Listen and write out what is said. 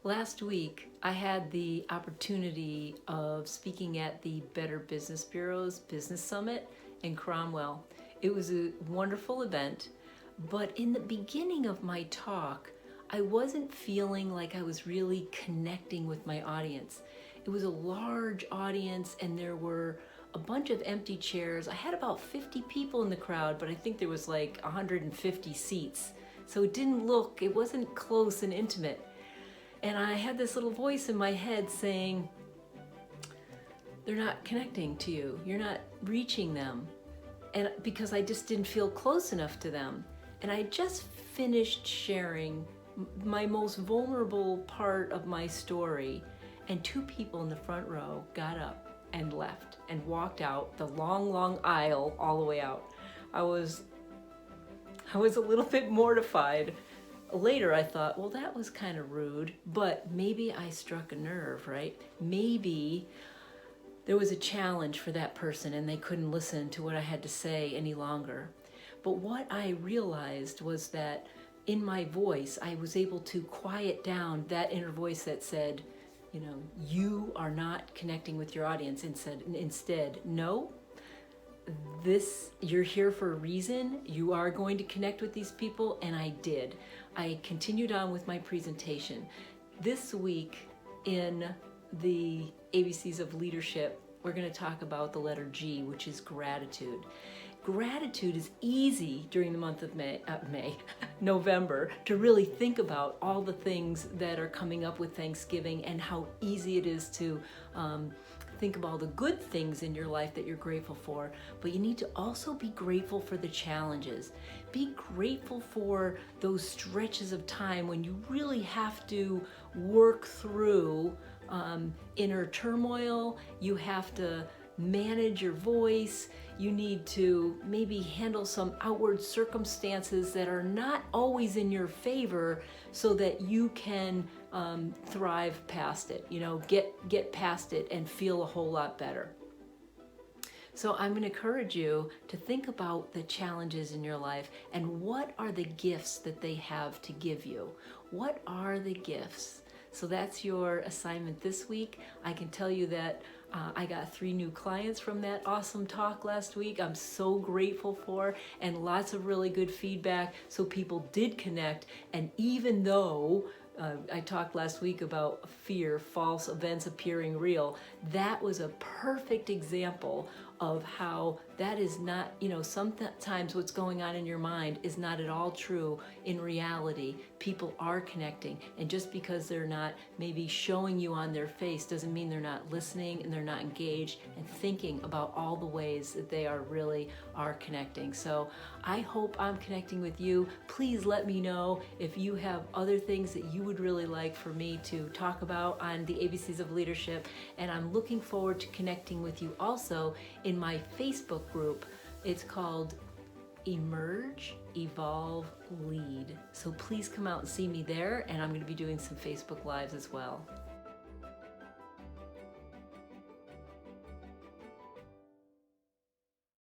Last week, I had the opportunity of speaking at the Better Business Bureau's Business Summit in Cromwell. It was a wonderful event, but in the beginning of my talk, I wasn't feeling like I was really connecting with my audience. It was a large audience and there were a bunch of empty chairs. I had about 50 people in the crowd, but I think there was like 150 seats. So it wasn't close and intimate. And I had this little voice in my head saying, they're not connecting to you. You're not reaching them. And because I just didn't feel close enough to them. And I just finished sharing my most vulnerable part of my story. And two people in the front row got up and left and walked out the long aisle all the way out. I was a little bit mortified. Later I thought, well, that was kind of rude, but maybe I struck a nerve, right? Maybe there was a challenge for that person and they couldn't listen to what I had to say any longer. But what I realized was that in my voice, I was able to quiet down that inner voice that said, you are not connecting with your audience, and said instead, no, you're here for a reason. You are going to connect with these people, and I did. I continued on with my presentation. This week in the ABCs of Leadership, we're going to talk about the letter G, which is gratitude. Gratitude is easy during the month of November, to really think about all the things that are coming up with Thanksgiving and how easy it is to think of all the good things in your life that you're grateful for. But you need to also be grateful for the challenges. Be grateful for those stretches of time when you really have to work through inner turmoil. You have to manage your voice. You need to maybe handle some outward circumstances that are not always in your favor so that you can thrive past it, get past it and feel a whole lot better. So I'm going to encourage you to think about the challenges in your life and what are the gifts that they have to give you. What are the gifts? So that's your assignment this week. I can tell you that I got 3 new clients from that awesome talk last week. I'm so grateful for, and lots of really good feedback. So people did connect, and even though I talked last week about fear, false events appearing real, that was a perfect example of how that is not, sometimes what's going on in your mind is not at all true. In reality, people are connecting, and just because they're not maybe showing you on their face doesn't mean they're not listening and they're not engaged and thinking about all the ways that they really are connecting. So I hope I'm connecting with you. Please let me know if you have other things that you would really like for me to talk about on the ABCs of Leadership, and I'm looking forward to connecting with you also in my Facebook group. It's called Emerge, Evolve, Lead. So please come out and see me there, and I'm going to be doing some Facebook Lives as well.